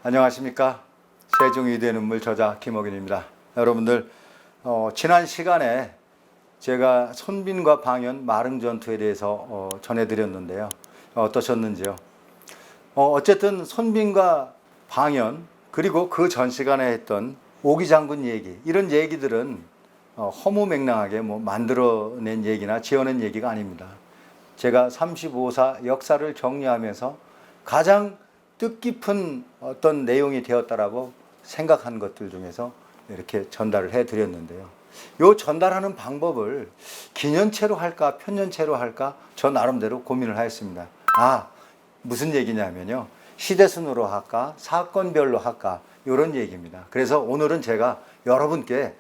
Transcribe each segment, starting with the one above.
안녕하십니까. 세종이대 눈물 저자 김옥윤입니다. 여러분들 지난 시간에 제가 손빈과 방연 마릉전투에 대해서 전해드렸는데요. 어떠셨는지요? 어쨌든 손빈과 방연 그리고 그 전 시간에 했던 오기장군 얘기, 이런 얘기들은 허무맹랑하게 만들어낸 얘기나 지어낸 얘기가 아닙니다. 제가 35사 역사를 정리하면서 가장 뜻깊은 어떤 내용이 되었다라고 생각한 것들 중에서 이렇게 전달을 해드렸는데요. 이 전달하는 방법을 기년체로 할까 편년체로 할까 저 나름대로 고민을 하였습니다. 무슨 얘기냐면요, 시대순으로 할까 사건별로 할까 이런 얘기입니다. 그래서 오늘은 제가 여러분께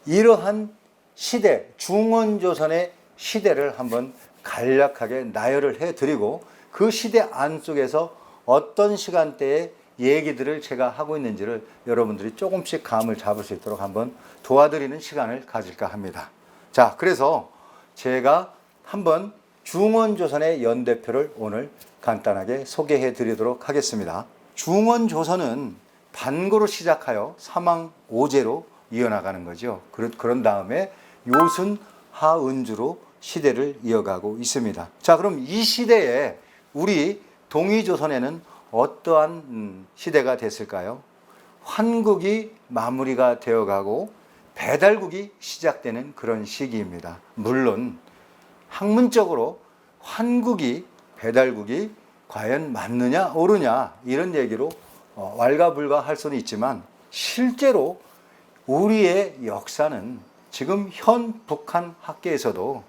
이러한 시대, 중원조선의 시대를 한번 간략하게 나열을 해드리고 그 시대 안속에서 어떤 시간대에 얘기들을 제가 하고 있는지를 여러분들이 조금씩 감을 잡을 수 있도록 한번 도와드리는 시간을 가질까 합니다. 자, 그래서 제가 한번 중원조선의 연대표를 오늘 간단하게 소개해 드리도록 하겠습니다. 중원조선은 반고로 시작하여 사망오제로 이어나가는 거죠. 그런 다음에 요순 하은주로 시대를 이어가고 있습니다. 자, 그럼 이 시대에 우리 동이조선에는 어떠한 시대가 됐을까요? 환국이 마무리가 되어가고 배달국이 시작되는 그런 시기입니다. 물론 학문적으로 환국이 배달국이 과연 맞느냐 옳으냐 이런 얘기로 왈가불가할 수는 있지만, 실제로 우리의 역사는 지금 현 북한 학계에서도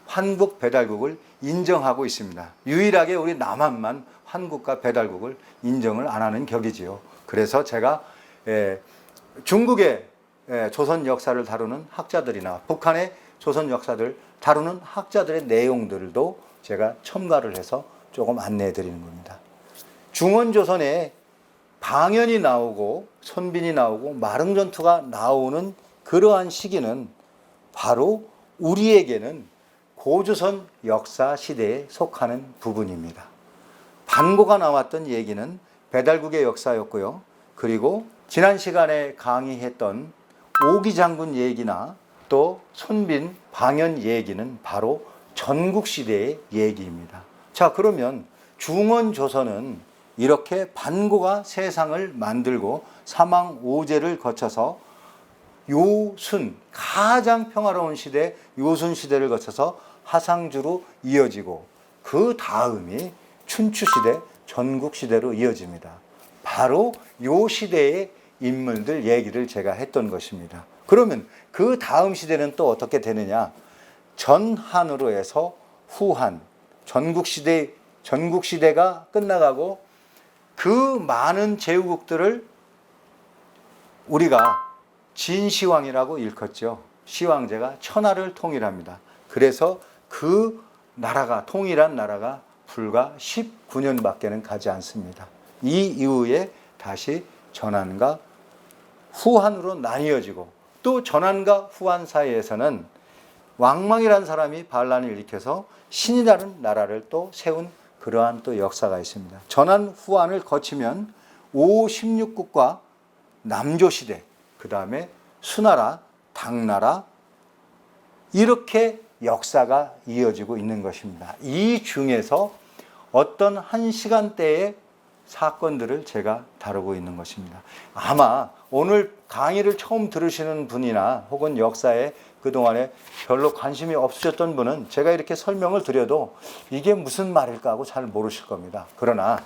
환국 배달국을 인정하고 있습니다. 유일하게 우리 남한만 환국과 배달국을 인정을 안 하는 격이지요. 그래서 제가 중국의 조선 역사를 다루는 학자들이나 북한의 조선 역사를 다루는 학자들의 내용들도 제가 첨가를 해서 조금 안내해 드리는 겁니다. 중원조선에 방연이 나오고 손빈이 나오고 마릉전투가 나오는 그러한 시기는 바로 우리에게는 고조선 역사 시대에 속하는 부분입니다. 반고가 나왔던 얘기는 배달국의 역사였고요. 그리고 지난 시간에 강의했던 오기장군 얘기나 또 손빈, 방연 얘기는 바로 전국시대의 얘기입니다. 자, 그러면 중원조선은 이렇게 반고가 세상을 만들고 사망오제를 거쳐서 요순, 가장 평화로운 시대 요순 시대를 거쳐서 하상주로 이어지고 그 다음이 춘추시대, 전국시대로 이어집니다. 바로 요 시대의 인물들 얘기를 제가 했던 것입니다. 그러면 그 다음 시대는 또 어떻게 되느냐? 전한으로 해서 후한, 전국시대가 끝나가고 그 많은 제후국들을 우리가 진시황이라고 일컫죠. 시황제가 천하를 통일합니다. 그래서 그 나라가, 통일한 나라가 불과 19년밖에는 가지 않습니다. 이 이후에 다시 전한과 후한으로 나뉘어지고, 또 전한과 후한 사이에서는 왕망이라는 사람이 반란을 일으켜서 신이라는 나라를 또 세운 그러한 또 역사가 있습니다. 전한 후한을 거치면 5, 16국과 남조시대, 그 다음에 수나라, 당나라, 이렇게 역사가 이어지고 있는 것입니다. 이 중에서 어떤 한 시간대의 사건들을 제가 다루고 있는 것입니다. 아마 오늘 강의를 처음 들으시는 분이나 혹은 역사에 그동안에 별로 관심이 없으셨던 분은 제가 이렇게 설명을 드려도 이게 무슨 말일까 하고 잘 모르실 겁니다. 그러나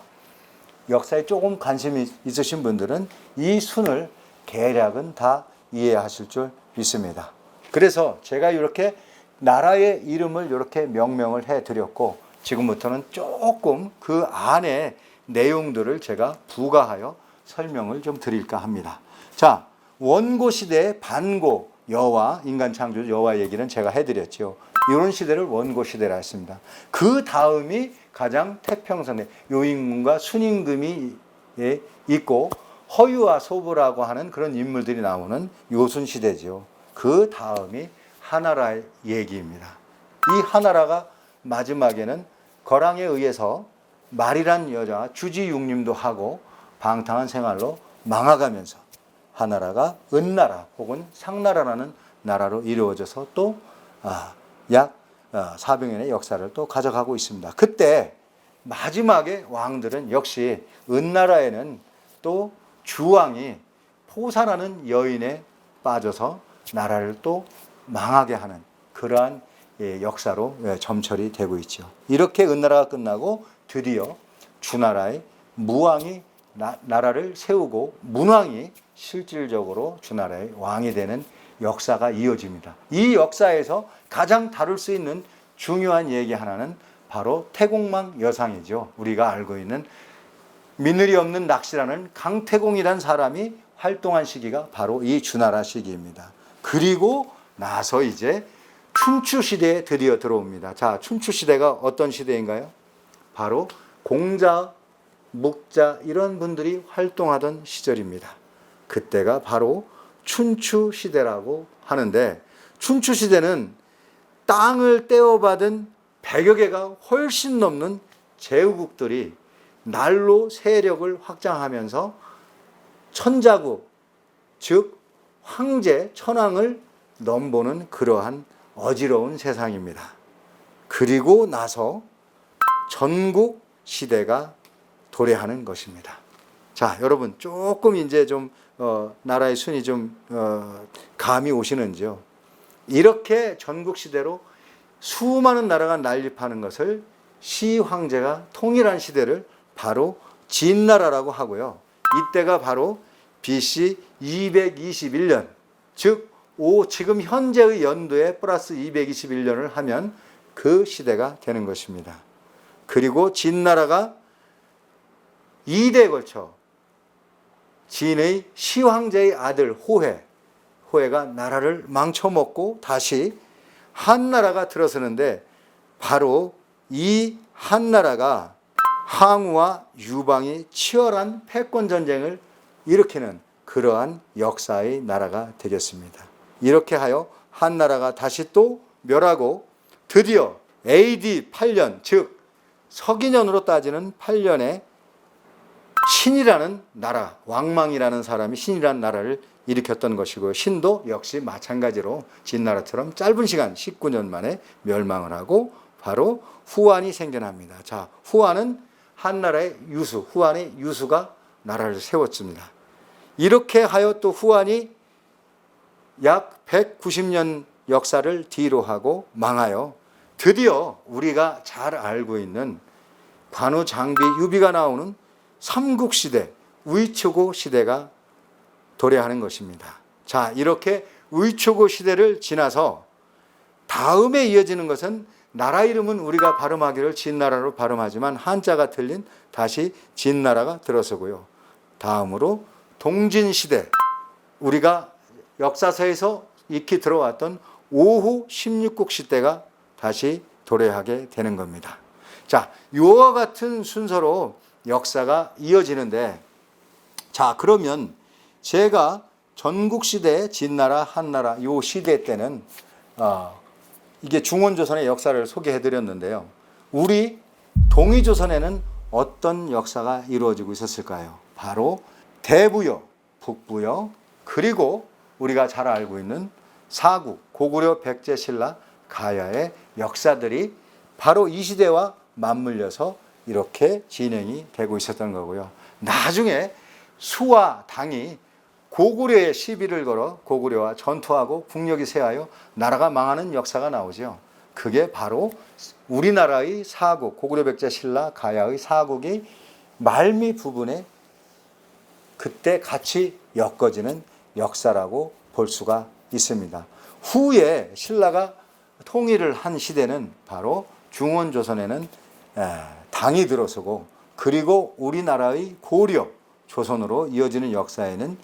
역사에 조금 관심이 있으신 분들은 이 순을 대략은 다 이해하실 줄 믿습니다. 그래서 제가 이렇게 나라의 이름을 이렇게 명명을 해드렸고, 지금부터는 조금 그 안에 내용들을 제가 부가하여 설명을 좀 드릴까 합니다. 자, 원고시대 반고, 여와, 인간 창조 여와 얘기는 제가 해드렸죠. 이런 시대를 원고시대라 했습니다. 그 다음이 가장 태평성에 요임금과 순임금이 있고 허유와 소부라고 하는 그런 인물들이 나오는 요순시대죠. 그 다음이 하나라의 얘기입니다. 이 하나라가 마지막에는 거랑에 의해서 말이란 여자 주지육림도 하고 방탕한 생활로 망해가면서 하나라가 은나라 혹은 상나라라는 나라로 이루어져서 또 약 400년의 역사를 또 가져가고 있습니다. 그때 마지막에 왕들은 역시 은나라에는 또 주왕이 포사라는 여인에 빠져서 나라를 또 망하게 하는 그러한 역사로 점철이 되고 있죠. 이렇게 은나라가 끝나고 드디어 주나라의 무왕이 나라를 세우고 문왕이 실질적으로 주나라의 왕이 되는 역사가 이어집니다. 이 역사에서 가장 다룰 수 있는 중요한 얘기 하나는 바로 태공망 여상이죠. 우리가 알고 있는 미늘이 없는 낚시라는 강태공이라는 사람이 활동한 시기가 바로 이 주나라 시기입니다. 그리고 나서 이제 춘추 시대에 드디어 들어옵니다. 자, 춘추 시대가 어떤 시대인가요? 바로 공자, 묵자 이런 분들이 활동하던 시절입니다. 그때가 바로 춘추 시대라고 하는데, 춘추 시대는 땅을 떼어받은 100여 개가 훨씬 넘는 제후국들이 날로 세력을 확장하면서 천자국, 즉 황제, 천황을 넘보는 그러한 어지러운 세상입니다. 그리고 나서 전국 시대가 도래하는 것입니다. 자, 여러분 조금 이제 좀 나라의 순위 좀 감이 오시는지요? 이렇게 전국 시대로 수많은 나라가 난립하는 것을 시황제가 통일한 시대를 바로 진나라라고 하고요. 이때가 바로 BC 221년, 즉 지금 현재의 연도에 플러스 221년을 하면 그 시대가 되는 것입니다. 그리고 진나라가 2대에 걸쳐 진의 시황제의 아들 호해가 나라를 망쳐먹고 다시 한나라가 들어서는데, 바로 이 한나라가 항우와 유방이 치열한 패권 전쟁을 일으키는 그러한 역사의 나라가 되겠습니다. 이렇게 하여 한나라가 다시 또 멸하고 드디어 AD 8년, 즉 서기년으로 따지는 8년에 신이라는 나라, 왕망이라는 사람이 신이라는 나라를 일으켰던 것이고, 신도 역시 마찬가지로 진나라처럼 짧은 시간 19년 만에 멸망을 하고 바로 후한이 생겨납니다. 자, 후한은 한나라의 유수, 후한의 유수가 나라를 세웠습니다. 이렇게 하여 또 후한이 약 190년 역사를 뒤로 하고 망하여 드디어 우리가 잘 알고 있는 관우, 장비, 유비가 나오는 삼국시대, 의초고 시대가 도래하는 것입니다. 자, 이렇게 의초고 시대를 지나서 다음에 이어지는 것은, 나라 이름은 우리가 발음하기를 진나라로 발음하지만 한자가 틀린 다시 진나라가 들어서고요. 다음으로 동진시대, 우리가 역사서에서 익히 들어왔던 오후 16국 시대가 다시 도래하게 되는 겁니다. 자, 이와 같은 순서로 역사가 이어지는데, 자, 그러면 제가 전국시대, 진나라, 한나라 이 시대 때는 이게 중원조선의 역사를 소개해 드렸는데요. 우리 동이조선에는 어떤 역사가 이루어지고 있었을까요? 바로 대부여, 북부여, 그리고 우리가 잘 알고 있는 사국, 고구려, 백제, 신라, 가야의 역사들이 바로 이 시대와 맞물려서 이렇게 진행이 되고 있었던 거고요. 나중에 수와 당이 고구려에 시비를 걸어 고구려와 전투하고 국력이 쇠하여 나라가 망하는 역사가 나오죠. 그게 바로 우리나라의 사국, 고구려, 백제, 신라, 가야의 사국이 말미 부분에 그때 같이 엮어지는 역사라고 볼 수가 있습니다. 후에 신라가 통일을 한 시대는 바로 중원조선에는 당이 들어서고, 그리고 우리나라의 고려, 조선으로 이어지는 역사에는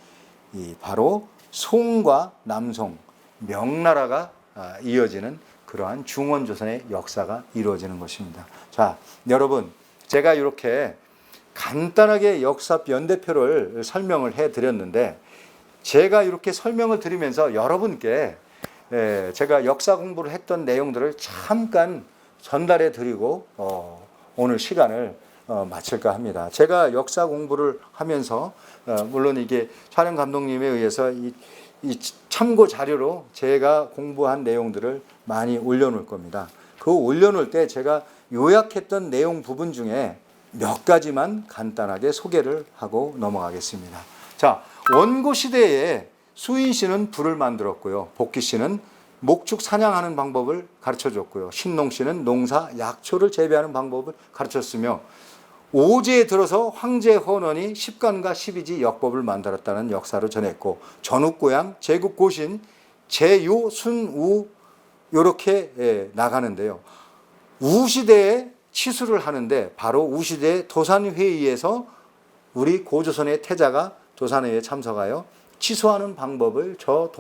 바로 송과 남송, 명나라가 이어지는 그러한 중원조선의 역사가 이루어지는 것입니다. 자, 여러분, 제가 이렇게 간단하게 역사 연대표를 설명을 해드렸는데, 제가 이렇게 설명을 드리면서 여러분께 제가 역사 공부를 했던 내용들을 잠깐 전달해 드리고 오늘 시간을 마칠까 합니다. 제가 역사 공부를 하면서 물론 이게 촬영 감독님에 의해서 이 참고 자료로 제가 공부한 내용들을 많이 올려놓을 겁니다. 그 올려놓을 때 제가 요약했던 내용 부분 중에 몇 가지만 간단하게 소개를 하고 넘어가겠습니다. 자, 원고 시대에 수인 씨는 불을 만들었고요. 복희 씨는 목축 사냥하는 방법을 가르쳐줬고요. 신농 씨는 농사 약초를 재배하는 방법을 가르쳤으며 오제에 들어서 황제 헌원이 십관과 십이지 역법을 만들었다는 역사를 전했고 전국고양, 제국고신, 제요, 순우 이렇게 나가는데요. 우시대에 치수를 하는데 바로 우시대 도산회의에서 우리 고조선의 태자가 도산회의에 참석하여 치수하는 방법을 저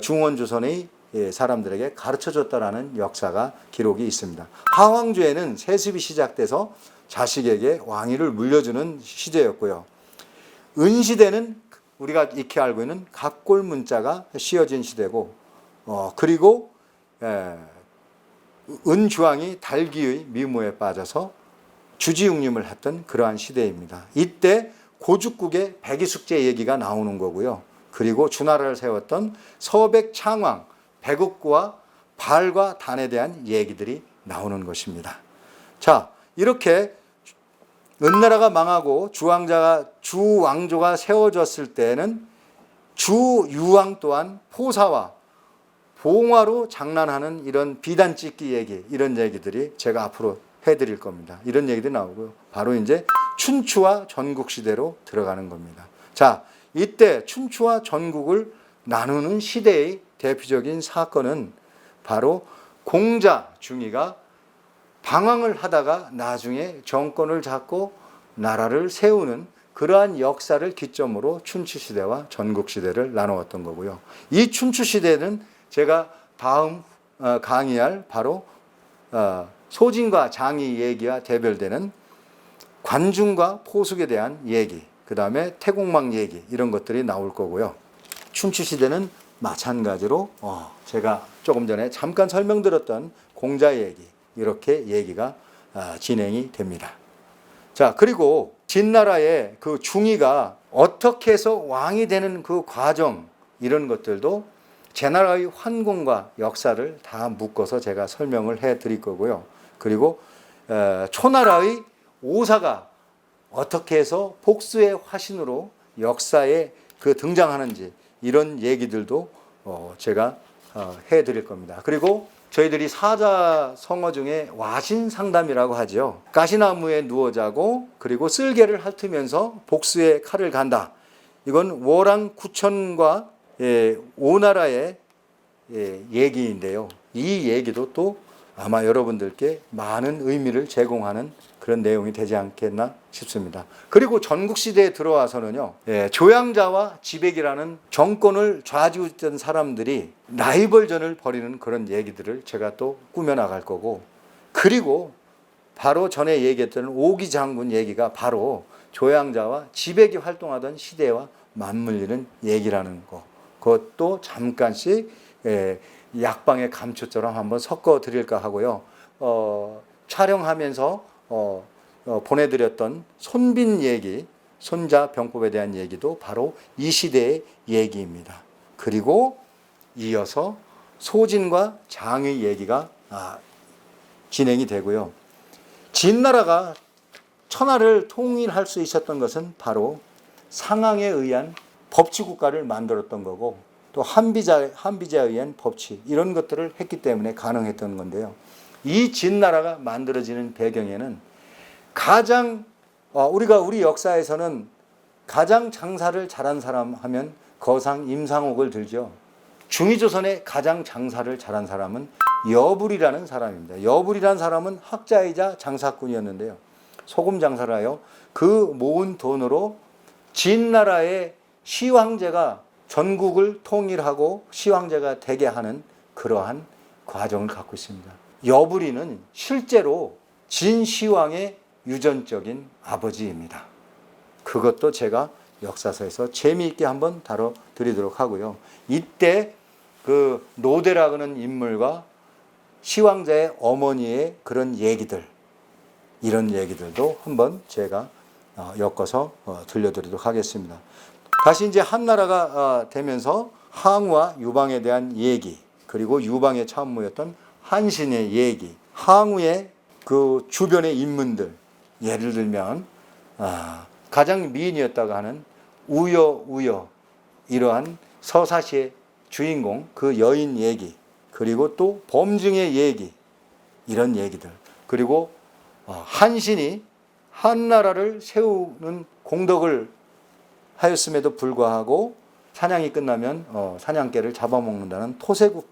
중원조선의 사람들에게 가르쳐줬다라는 역사가 기록이 있습니다. 하왕조에는 세습이 시작돼서 자식에게 왕위를 물려주는 시대였고요. 은시대는 우리가 익히 알고 있는 각골 문자가 씌어진 시대고 그리고 은주왕이 달기의 미모에 빠져서 주지육림을 했던 그러한 시대입니다. 이때 고죽국의 백이숙제 얘기가 나오는 거고요. 그리고 주나라를 세웠던 서백창왕, 백읍구와 발과 단에 대한 얘기들이 나오는 것입니다. 자, 이렇게 은나라가 망하고 주왕조가 세워졌을 때는 주유왕 또한 포사와 봉화로 장난하는 이런 비단 찍기 얘기, 이런 얘기들이 제가 앞으로 해드릴 겁니다. 이런 얘기들이 나오고요. 바로 이제 춘추와 전국시대로 들어가는 겁니다. 자, 이때 춘추와 전국을 나누는 시대의 대표적인 사건은 바로 공자 중이가 방황을 하다가 나중에 정권을 잡고 나라를 세우는 그러한 역사를 기점으로 춘추시대와 전국시대를 나누었던 거고요. 이 춘추시대는 제가 다음 강의할 바로 소진과 장이 얘기와 대별되는 관중과 포숙에 대한 얘기, 그 다음에 태공망 얘기 이런 것들이 나올 거고요. 춘추시대는 마찬가지로 제가 조금 전에 잠깐 설명드렸던 공자 얘기 이렇게 얘기가 진행이 됩니다. 자, 그리고 진나라의 그 중의가 어떻게 해서 왕이 되는 그 과정 이런 것들도 제나라의 환공과 역사를 다 묶어서 제가 설명을 해 드릴 거고요. 그리고 초나라의 오사가 어떻게 해서 복수의 화신으로 역사에 그 등장하는지 이런 얘기들도 제가 해 드릴 겁니다. 그리고 저희들이 사자성어 중에 와신상담이라고 하죠. 가시나무에 누워 자고 그리고 쓸개를 핥으면서 복수의 칼을 간다. 이건 워랑 구천과 오나라의 얘기인데요. 이 얘기도 또 아마 여러분들께 많은 의미를 제공하는 그런 내용이 되지 않겠나 싶습니다. 그리고 전국시대에 들어와서는요, 조양자와 지백이라는 정권을 좌지우지했던 사람들이 라이벌전을 벌이는 그런 얘기들을 제가 또 꾸며나갈 거고, 그리고 바로 전에 얘기했던 오기 장군 얘기가 바로 조양자와 지백이 활동하던 시대와 맞물리는 얘기라는 거, 그것도 잠깐씩 약방의 감초처럼 한번 섞어 드릴까 하고요. 촬영하면서 보내드렸던 손빈 얘기, 손자 병법에 대한 얘기도 바로 이 시대의 얘기입니다. 그리고 이어서 소진과 장의 얘기가 진행이 되고요. 진나라가 천하를 통일할 수 있었던 것은 바로 상항에 의한 법치국가를 만들었던 거고, 또 한비자에 의한 법치 이런 것들을 했기 때문에 가능했던 건데요. 이 진나라가 만들어지는 배경에는 가장 우리 역사에서는 가장 장사를 잘한 사람 하면 거상 임상옥을 들죠. 중위조선의 가장 장사를 잘한 사람은 여불이라는 사람입니다. 여불이라는 사람은 학자이자 장사꾼이었는데요. 소금 장사를 하여 그 모은 돈으로 진나라의 시황제가 전국을 통일하고 시황제가 되게 하는 그러한 과정을 갖고 있습니다. 여불이는 실제로 진시황의 유전적인 아버지입니다. 그것도 제가 역사서에서 재미있게 한번 다뤄드리도록 하고요. 이때 그 노대라고 하는 인물과 시황자의 어머니의 그런 얘기들, 이런 얘기들도 한번 제가 엮어서 들려드리도록 하겠습니다. 다시 이제 한나라가 되면서 항우와 유방에 대한 얘기, 그리고 유방의 참모였던 한신의 얘기, 항우의 그 주변의 인물들, 예를 들면 가장 미인이었다고 하는 우여 이러한 서사시의 주인공 그 여인 얘기, 그리고 또 범증의 얘기, 이런 얘기들, 그리고 한신이 한나라를 세우는 공덕을 하였음에도 불구하고 사냥이 끝나면 사냥개를 잡아먹는다는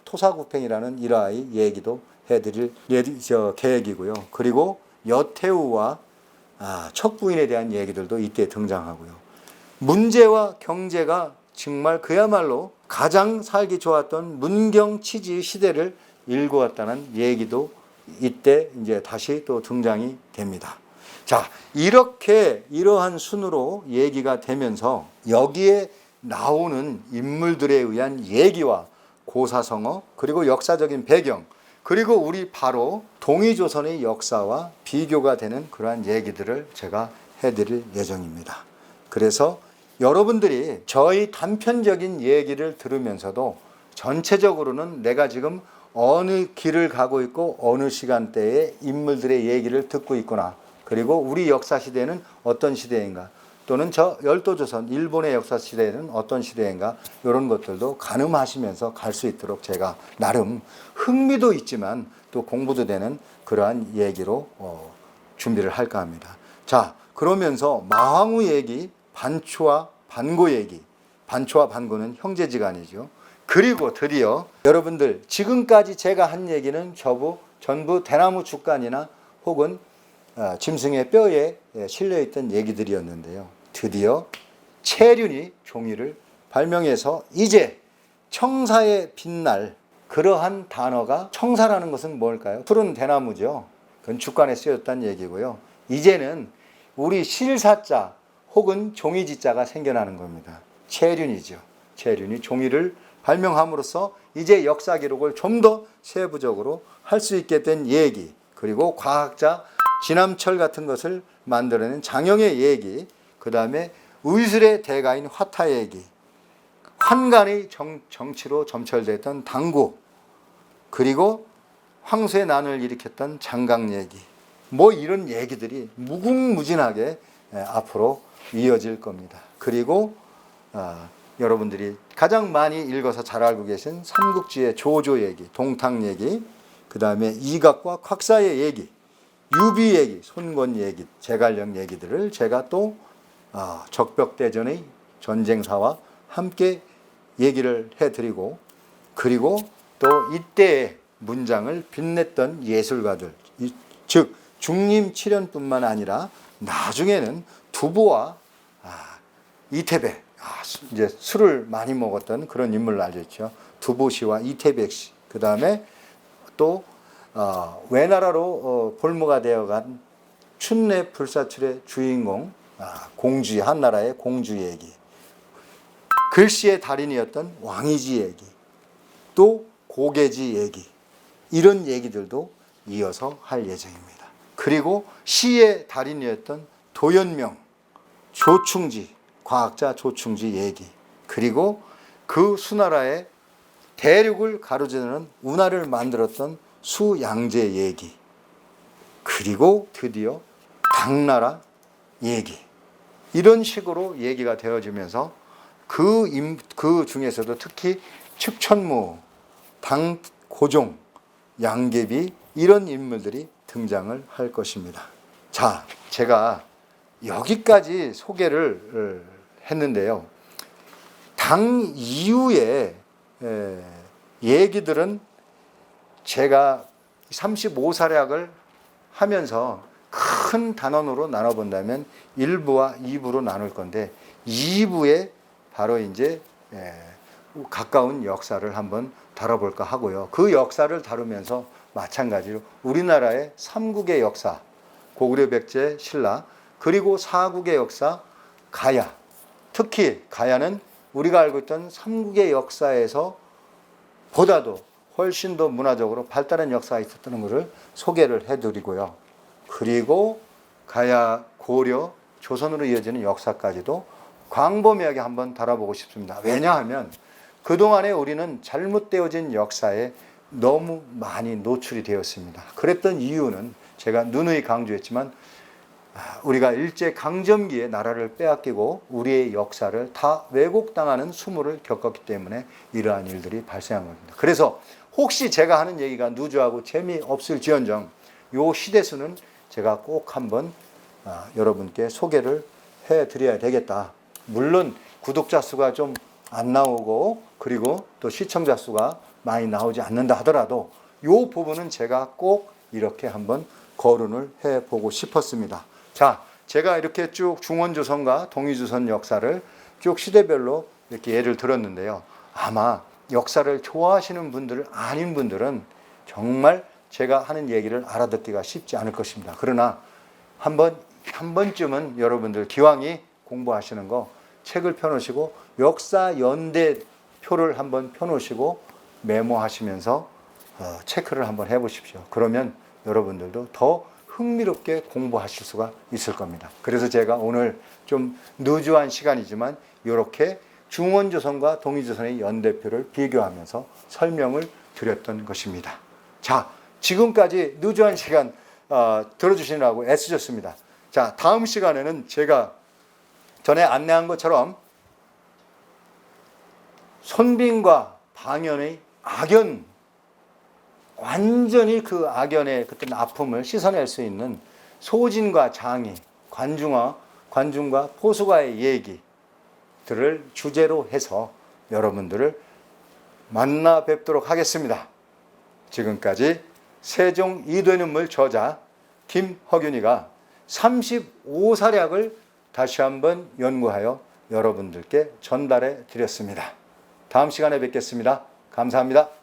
토사구팽이라는 일화의 얘기도 해드릴 계획이고요. 그리고 여태우와 척부인에 대한 얘기들도 이때 등장하고요. 문제와 경제가 정말 그야말로 가장 살기 좋았던 문경치지 시대를 일구었다는 얘기도 이때 이제 다시 또 등장이 됩니다. 자, 이렇게 이러한 순으로 얘기가 되면서 여기에 나오는 인물들에 의한 얘기와 고사성어, 그리고 역사적인 배경, 그리고 우리 바로 동이조선의 역사와 비교가 되는 그러한 얘기들을 제가 해드릴 예정입니다. 그래서 여러분들이 저희 단편적인 얘기를 들으면서도 전체적으로는 내가 지금 어느 길을 가고 있고 어느 시간대에 인물들의 얘기를 듣고 있구나, 그리고 우리 역사 시대는 어떤 시대인가, 또는 저 열도조선 일본의 역사 시대는 어떤 시대인가, 이런 것들도 가늠하시면서 갈 수 있도록 제가 나름 흥미도 있지만 또 공부도 되는 그러한 얘기로 준비를 할까 합니다. 자, 그러면서 마황우 얘기, 반초와 반고 얘기, 반초와 반고는 형제지간이죠. 그리고 드디어 여러분들 지금까지 제가 한 얘기는 전부 대나무 죽간이나 혹은 짐승의 뼈에 실려있던 얘기들이었는데요. 드디어 채륜이 종이를 발명해서 이제 청사에 빛날 그러한 단어가, 청사라는 것은 뭘까요? 푸른 대나무죠. 그건 죽간에 쓰였다는 얘기고요. 이제는 우리 실사자 혹은 종이지자가 생겨나는 겁니다. 채륜이죠. 채륜이 종이를 발명함으로써 이제 역사 기록을 좀 더 세부적으로 할 수 있게 된 얘기, 그리고 과학자 진암철 같은 것을 만들어낸 장영의 얘기, 그 다음에 의술의 대가인 화타 얘기, 환관의 정치로 점철됐던 당구, 그리고 황소의 난을 일으켰던 장강 얘기, 뭐 이런 얘기들이 무궁무진하게 앞으로 이어질 겁니다. 그리고 여러분들이 가장 많이 읽어서 잘 알고 계신 삼국지의 조조 얘기, 동탁 얘기, 그 다음에 이각과 곽사의 얘기, 유비 얘기, 손권 얘기, 제갈령 얘기들을 제가 또 적벽대전의 전쟁사와 함께 얘기를 해드리고, 그리고 또 이때의 문장을 빛냈던 예술가들, 즉 중림칠연뿐만 아니라 나중에는 두보와 이태백, 이제 술을 많이 먹었던 그런 인물로 알려졌죠. 두보씨와 이태백 씨, 그 다음에 또 외나라로 볼모가 되어간 춘내 불사출의 주인공 공주, 한나라의 공주 얘기, 글씨의 달인이었던 왕이지 얘기, 또 고개지 얘기, 이런 얘기들도 이어서 할 예정입니다. 그리고 시의 달인이었던 도연명, 조충지, 과학자 조충지 얘기, 그리고 그 수나라의 대륙을 가로지르는 운하를 만들었던 수양제 얘기, 그리고 드디어 당나라 얘기, 이런 식으로 얘기가 되어지면서 그 중에서도 특히 측천무, 당고종, 양계비, 이런 인물들이 등장을 할 것입니다. 자, 제가 여기까지 소개를 했는데요. 당 이후의 얘기들은 제가 35사략을 하면서 큰 단원으로 나눠본다면 1부와 2부로 나눌 건데, 2부에 바로 이제 가까운 역사를 한번 다뤄볼까 하고요. 그 역사를 다루면서 마찬가지로 우리나라의 삼국의 역사, 고구려 백제 신라, 그리고 사국의 역사 가야, 특히 가야는 우리가 알고 있던 삼국의 역사에서 보다도 훨씬 더 문화적으로 발달한 역사가 있었다는 것을 소개를 해드리고요. 그리고 가야 고려, 조선으로 이어지는 역사까지도 광범위하게 한번 다뤄보고 싶습니다. 왜냐하면 그동안에 우리는 잘못되어진 역사에 너무 많이 노출이 되었습니다. 그랬던 이유는 제가 누누이 강조했지만 우리가 일제강점기에 나라를 빼앗기고 우리의 역사를 다 왜곡당하는 수모를 겪었기 때문에 이러한 일들이 발생한 겁니다. 그래서 혹시 제가 하는 얘기가 누주하고 재미없을지언정 이 시대수는 제가 꼭 한번 여러분께 소개를 해드려야 되겠다. 물론 구독자 수가 좀 안 나오고 그리고 또 시청자 수가 많이 나오지 않는다 하더라도 이 부분은 제가 꼭 이렇게 한번 거론을 해보고 싶었습니다. 자, 제가 이렇게 쭉 중원조선과 동위조선 역사를 쭉 시대별로 이렇게 예를 들었는데요. 아마 역사를 좋아하시는 분들 아닌 분들은 정말 제가 하는 얘기를 알아듣기가 쉽지 않을 것입니다. 그러나 한 번쯤은 여러분들 기왕이 공부하시는 거 책을 펴놓으시고 역사 연대표를 한번 펴놓으시고 메모하시면서 체크를 한번 해보십시오. 그러면 여러분들도 더 흥미롭게 공부하실 수가 있을 겁니다. 그래서 제가 오늘 좀 누주한 시간이지만 이렇게 중원조선과 동위조선의 연대표를 비교하면서 설명을 드렸던 것입니다. 자, 지금까지 누주한 시간 들어주시느라고 애쓰셨습니다. 자, 다음 시간에는 제가 전에 안내한 것처럼 손빈과 방연의 악연, 완전히 그 악연의 그때 아픔을 씻어낼 수 있는 소진과 장이, 관중과 포수가의 얘기들을 주제로 해서 여러분들을 만나 뵙도록 하겠습니다. 지금까지 세종 이도인물 저자 김허균이가 35사략을 다시 한번 연구하여 여러분들께 전달해 드렸습니다. 다음 시간에 뵙겠습니다. 감사합니다.